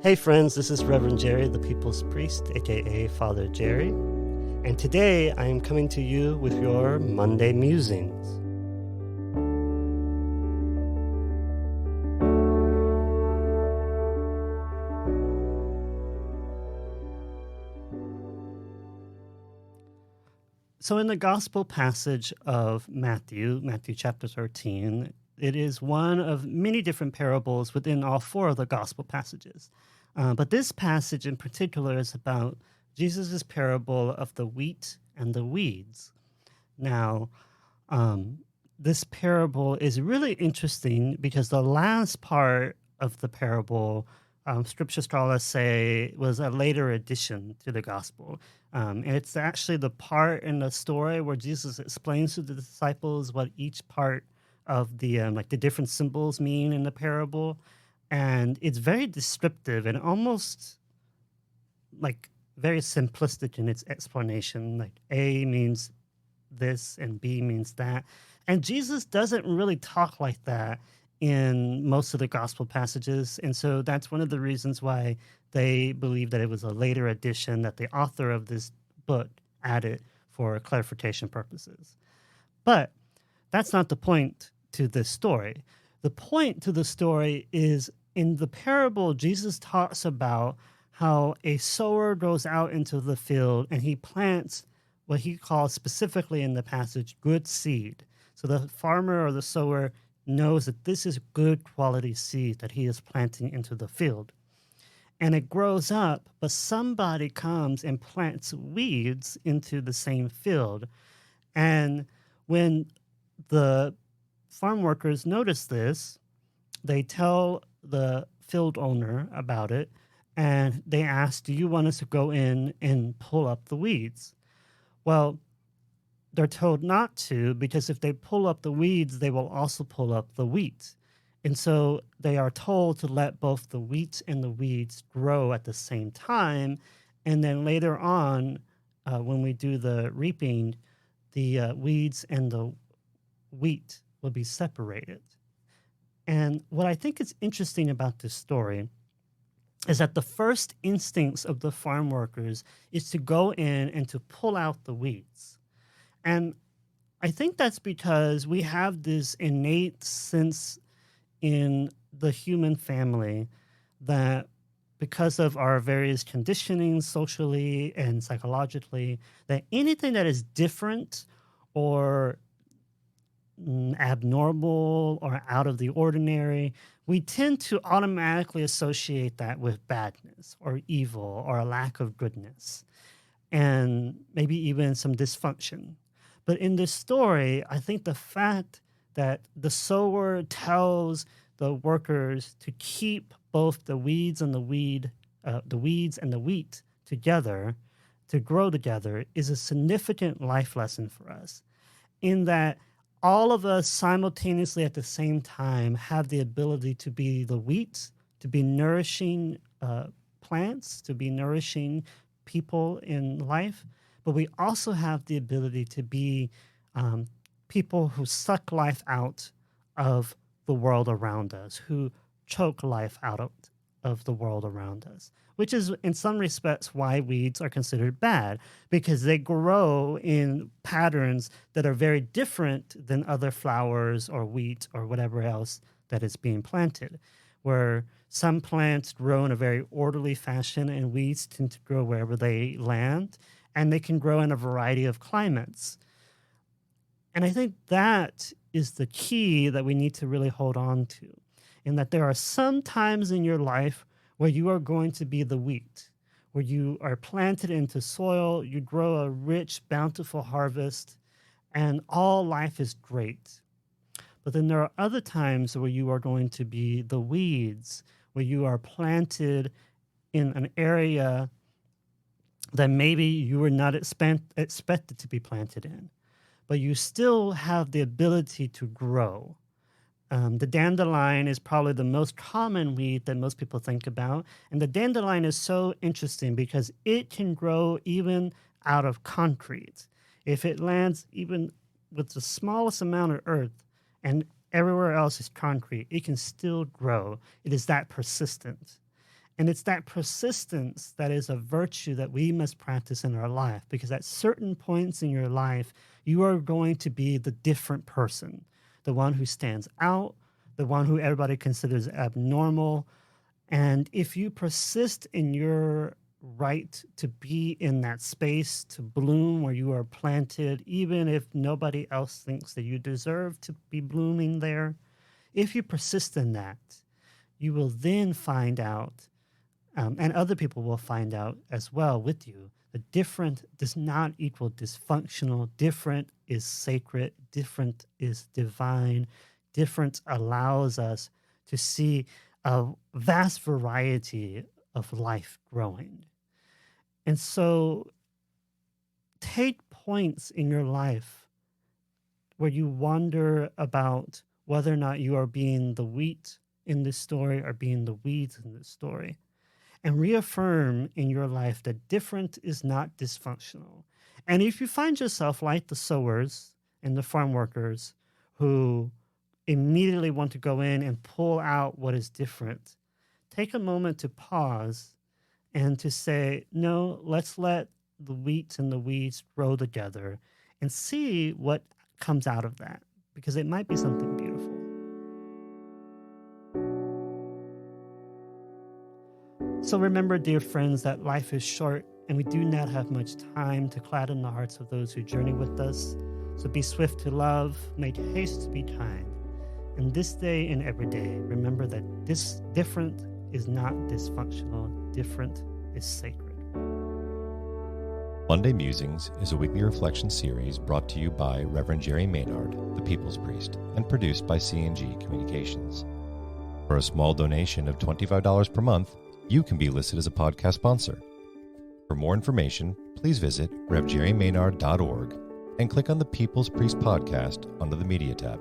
Hey friends, this is Reverend Jerry, the People's Priest, aka Father Jerry, and today I am coming to you with your Monday Musings. So in the Gospel passage of Matthew chapter 13, it is one of many different parables within all four of the Gospel passages. But this passage in particular is about Jesus' parable of the wheat and the weeds. Now, this parable is really interesting because the last part of the parable, scripture scholars say, was a later addition to the gospel. And it's actually the part in the story where Jesus explains to the disciples what each part of the the different symbols mean in the parable, and it's very descriptive and almost like very simplistic in its explanation. Like A means this and B means that. And Jesus doesn't really talk like that in most of the gospel passages. And so that's one of the reasons why they believe that it was a later addition that the author of this book added for clarification purposes. But that's not the point to this story. The point to the story is in the parable, Jesus talks about how a sower goes out into the field and he plants what he calls specifically in the passage good seed. So the farmer or the sower knows that this is good quality seed that he is planting into the field. And it grows up, but somebody comes and plants weeds into the same field. And when the farm workers notice this, they tell the field owner about it, and they ask, do you want us to go in and pull up the weeds? Well, they're told not to, because if they pull up the weeds, they will also pull up the wheat. And so they are told to let both the wheat and the weeds grow at the same time. And then later on, when we do the reaping, the weeds and the wheat will be separated. And what I think is interesting about this story is that the first instincts of the farm workers is to go in and to pull out the weeds. And I think that's because we have this innate sense in the human family that because of our various conditioning socially and psychologically, that anything that is different or abnormal or out of the ordinary, we tend to automatically associate that with badness or evil or a lack of goodness and maybe even some dysfunction. But in this story, I think the fact that the sower tells the workers to keep both the weeds and the weeds and the wheat together, to grow together, is a significant life lesson for us. In that all of us simultaneously at the same time have the ability to be the wheat, to be nourishing plants, to be nourishing people in life, but we also have the ability to be people who suck life out of the world around us, who choke life out of the world around us, which is in some respects why weeds are considered bad, because they grow in patterns that are very different than other flowers or wheat or whatever else that is being planted, where some plants grow in a very orderly fashion and weeds tend to grow wherever they land, and they can grow in a variety of climates. And I think that is the key that we need to really hold on to, in that there are some times in your life where you are going to be the wheat, where you are planted into soil, you grow a rich, bountiful harvest, and all life is great. But then there are other times where you are going to be the weeds, where you are planted in an area that maybe you were not expected to be planted in, but you still have the ability to grow. The dandelion is probably the most common weed that most people think about. And the dandelion is so interesting because it can grow even out of concrete. If it lands even with the smallest amount of earth and everywhere else is concrete, it can still grow. It is that persistent. And it's that persistence that is a virtue that we must practice in our life, because at certain points in your life, you are going to be the different person, the one who stands out, the one who everybody considers abnormal. And if you persist in your right to be in that space, to bloom where you are planted, even if nobody else thinks that you deserve to be blooming there, if you persist in that, you will then find out, and other people will find out as well with you, that different does not equal dysfunctional. Different is sacred. Different is divine. Difference allows us to see a vast variety of life growing. And so take points in your life where you wonder about whether or not you are being the wheat in this story or being the weeds in this story, and reaffirm in your life that different is not dysfunctional. And if you find yourself like the sowers and the farm workers who immediately want to go in and pull out what is different, take a moment to pause and to say, no, let's let the wheat and the weeds grow together and see what comes out of that, because it might be something beautiful. So remember, dear friends, that life is short and we do not have much time to gladden the hearts of those who journey with us. So be swift to love, make haste to be kind. And this day and every day, remember that this different is not dysfunctional. Different is sacred. Monday Musings is a weekly reflection series brought to you by Reverend Jerry Maynard, the People's Priest, and produced by C&G Communications. For a small donation of $25 per month, you can be listed as a podcast sponsor. For more information, please visit revjerrymaynard.org and click on the People's Priest podcast under the Media tab.